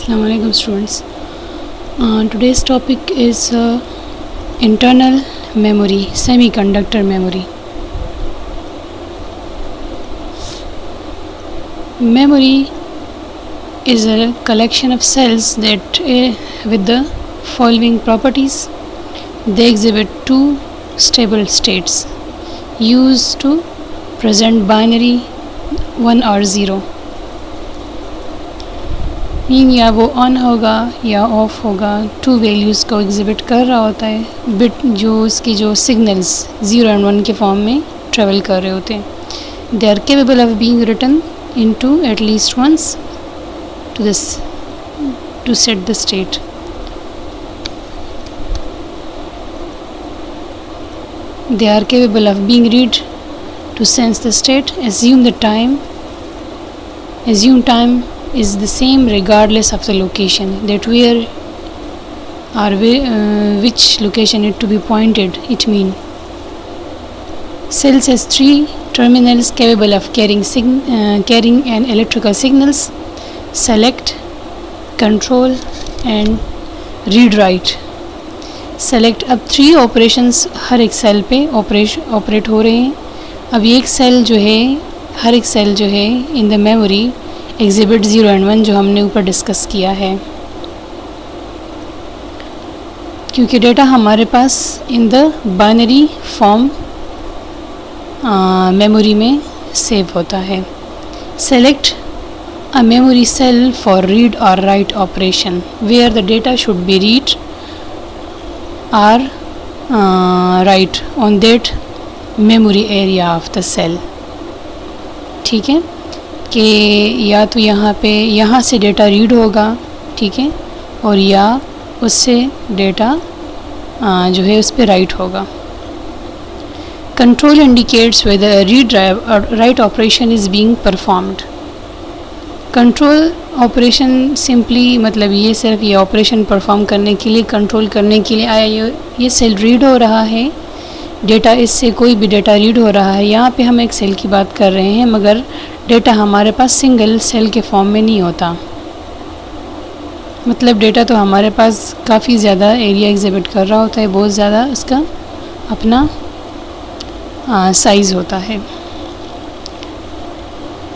Assalamu alaikum students. Today's topic is internal memory, semiconductor memory. Memory is a collection of cells that with the following properties. They exhibit two stable states used to present binary 1 or 0. Mean या वो on होगा या of होगा, two values को exhibit कर रहा होता है। बिट जो उसकी जो सिग्नल्स 0 एंड 1 के फॉर्म में ट्रेवल कर रहे होते हैं। They are capable of being written into at least once to set the state. They are capable of being read to sense the state. assume time is the same regardless of the location, that where or which location it to be pointed. It mean cells has 3 terminals capable of carrying an electrical signals: select, control and read write. select अब 3 operations हर एक cell पे operate हो रहे हैं। अब एक cell जो है, हर एक सेल जो है इन द मेमोरी एग्जिबिट 0 एंड 1 जो हमने ऊपर डिस्कस किया है। क्योंकि डेटा हमारे पास in the binary form memory में सेव होता है। Select a memory cell for read और write operation where the data should be read और write on that memory area of the cell. ठीक है कि या तो यहाँ से डेटा रीड होगा, ठीक है, और या उससे डेटा जो है उस पर राइट होगा। Control indicates whether read write operation is being performed. Control operation simply मतलब ये सिर्फ ये ऑपरेशन परफॉर्म करने के लिए, कंट्रोल करने के लिए आया ये सेल रीड हो रहा है डेटा, इससे कोई भी डेटा रीड हो रहा है। यहाँ पे हम एक सेल की बात कर रहे हैं, मगर डेटा हमारे पास सिंगल सेल के फॉर्म में नहीं होता। मतलब डेटा तो हमारे पास काफ़ी ज़्यादा एरिया एग्जिबिट कर रहा होता है, बहुत ज़्यादा उसका अपना साइज़ होता है।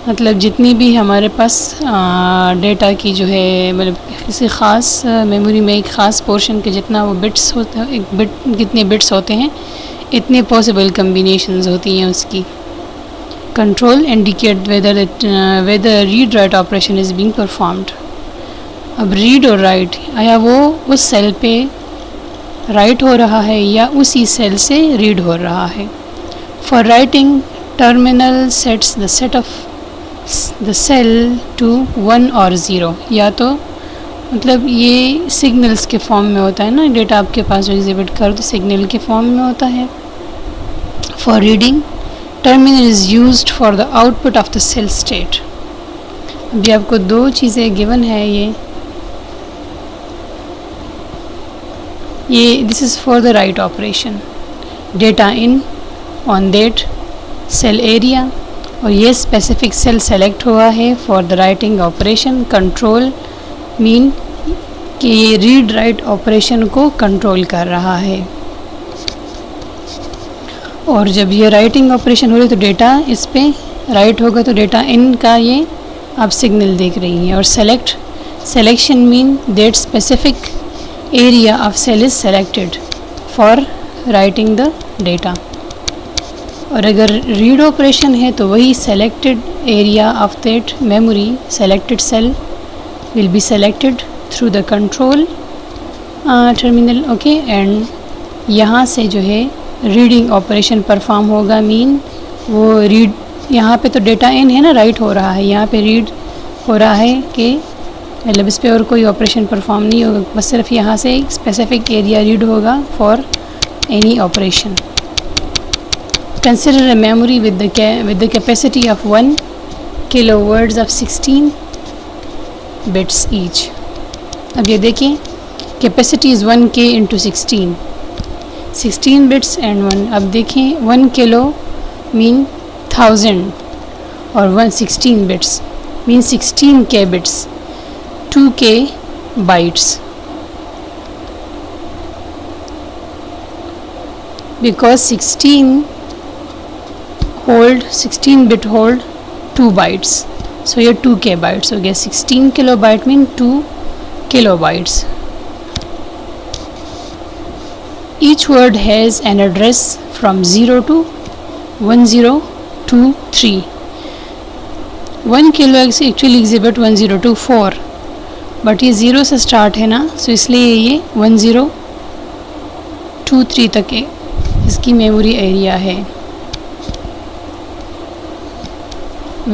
मतलब जितनी भी हमारे पास डेटा की जो है, मतलब किसी ख़ास मेमोरी में एक ख़ास पोर्शन के जितना वो बिट्स होते हैं, एक बिट कितने बिट्स होते हैं, इतने पॉसिबल कम्बिनेशंस होती हैं उसकी। Control indicate whether read write operation is being performed. अब रीड और राइट आया वो उस सेल पे राइट हो रहा है या उसी सेल से रीड हो रहा है। For writing terminal sets the set of the cell to 1 और 0। या तो मतलब ये सिग्नल्स के फॉर्म में होता है ना, डेटा आपके पास जो एग्जिबिट कर तो सिग्नल के फॉर्म में होता है। For reading terminal is used for the output of the cell state. अभी आपको 2 चीज़ें गिवन है। ये this is for the write operation, data in on that cell area, और ये स्पेसिफिक सेल सेलेक्ट हुआ है for the writing operation. Control mean कि ये रीड राइट ऑपरेशन को कंट्रोल कर रहा है, और जब ये राइटिंग ऑपरेशन हो रही तो डेटा इस पे राइट होगा, तो डेटा इन का ये आप सिग्नल देख रही हैं। और selection mean that specific area of cell is selected for writing the data. और अगर रीड ऑपरेशन है तो वही selected area of that memory selected cell will be selected through the control terminal, okay. And यहाँ से जो है reading operation perform होगा। मीन वो रीड, यहाँ पे तो डेटा इन है ना, राइट हो रहा है, यहाँ पे रीड हो रहा है कि मतलब इस पे और कोई ऑपरेशन परफॉर्म नहीं होगा, बस सिर्फ यहाँ से एक स्पेसिफिक एरिया रीड होगा for any operation. Consider a memory with the capacity of 1 kilo words of 16 bits each. अब ये देखिए capacity is 1K into 16 bits and 1। अब देखें 1 किलो मीन 1000 और 116 bits mean 16K bits. 2K bytes, because 16 bit hold 2 bytes, so ये 2k bytes हो गया. 16 kilobyte mean 2 kilobytes. Each word has an address from 0 to 1023. 1 kilo actually exhibit 1024, but ये 0 से start है ना, सो इसलिए ये 1023 तक है इसकी मेमोरी एरिया है.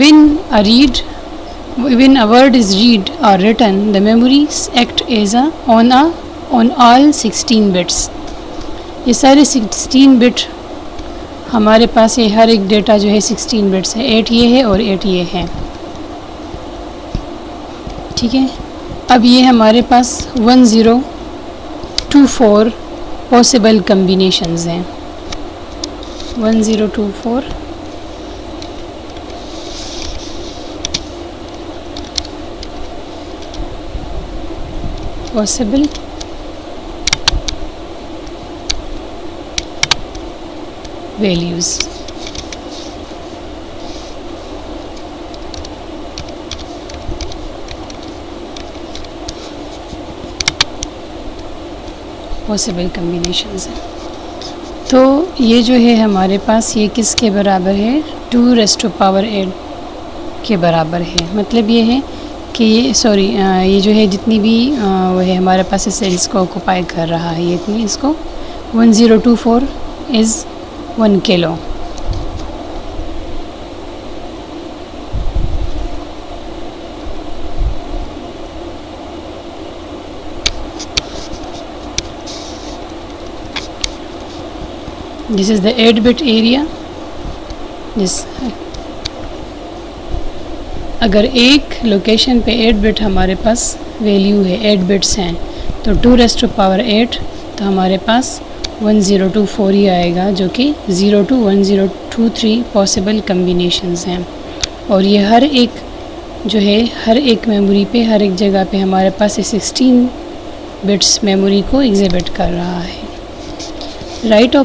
When a word is read or written, the memories act as on all 16 bits. ये सारे 16 बिट हमारे पास है. हर एक डेटा जो है 16 बिट्स है. 8 ये है और 8 ये है. ठीक है. अब ये हमारे पास 1024 पॉसिबल कम्बिनेशंस हैं. 1024 पॉसिबल values. पॉसिबल कम्बिनेशंस हैं. तो ये जो है हमारे पास ये किसके बराबर है? 2⁻8 के बराबर है. मतलब ये है कि ये जो है जितनी भी वो है हमारे पास सेल्स को ऑक्यूपाई कर रहा है, ये इतनी इसको 1024 is 1 kilo. This is the 8-bit area. अगर एक लोकेशन पे 8 बिट हमारे पास वैल्यू है, 8 बिट्स हैं, तो 2⁸ तो हमारे पास 1024 ही आएगा, जो कि 0 to 1023 पॉसिबल कम्बिनेशंस हैं. और ये हर एक जो है हर एक मेमोरी पे, हर एक जगह पे हमारे पास ये 16 बिट्स मेमोरी को एग्जिबिट कर रहा है. Write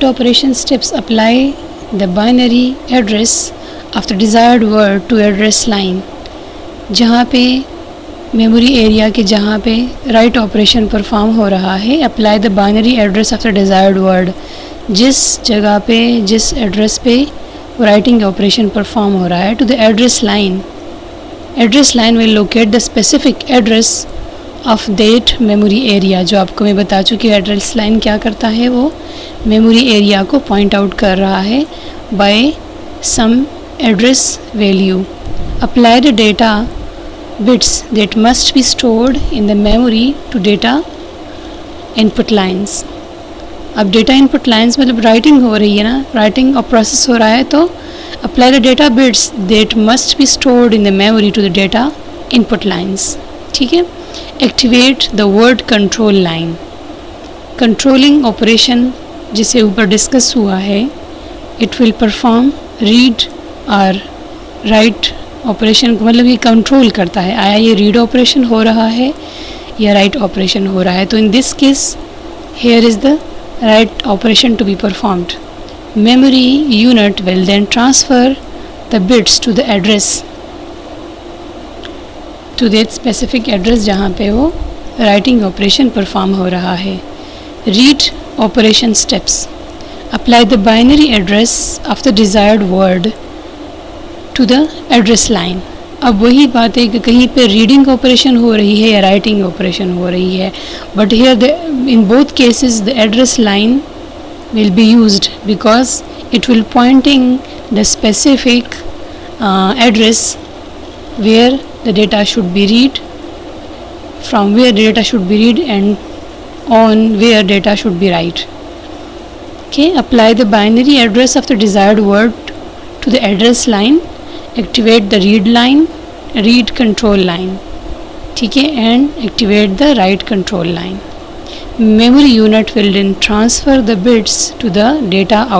operation steps apply the binary address of the desired word to address line. जहाँ पे मेमोरी एरिया के जहाँ पे राइट ऑपरेशन परफॉर्म हो रहा है, apply the binary address of the desired word. जिस जगह पे, जिस एड्रेस पे राइटिंग ऑपरेशन परफॉर्म हो रहा है, to the address line. Address line will locate the specific address of that memory area. जो आपको मैं बता चुकी हूँ, एड्रेस लाइन क्या करता है, वो मेमोरी एरिया को पॉइंट आउट कर रहा है by some address value. Apply the data bits that must be stored in the memory to data input lines. अब डेटा इनपुट लाइन्स मतलब राइटिंग हो रही है ना, राइटिंग और प्रोसेस हो रहा है, तो apply the data bits that must be stored in the memory to the data input lines. ठीक है. Activate the word control line. Controlling operation जिसे ऊपर डिस्कस हुआ है, इट विल परफॉर्म रीड और राइट ऑपरेशन को, मतलब ये कंट्रोल करता है आया ये रीड ऑपरेशन हो रहा है या राइट ऑपरेशन हो रहा है. तो in this case here is the write operation to be performed. Memory unit will then transfer the bits to the address, to that specific address जहाँ पे वो राइटिंग ऑपरेशन परफॉर्म हो रहा है. Read operation steps. Apply the binary address of the desired word to the address line. अब वही बात है कि कहीं पे रीडिंग ऑपरेशन हो रही है या राइटिंग ऑपरेशन हो रही है, but here in both cases the address line will be used because it will Poynting the specific address where the data should be read, from where data should be read, and on where data should be write. Okay, apply the binary address of the desired word to the address line, activate the read control line. ठीक है, and activate the write control line. Memory unit will then transfer the bits to the data out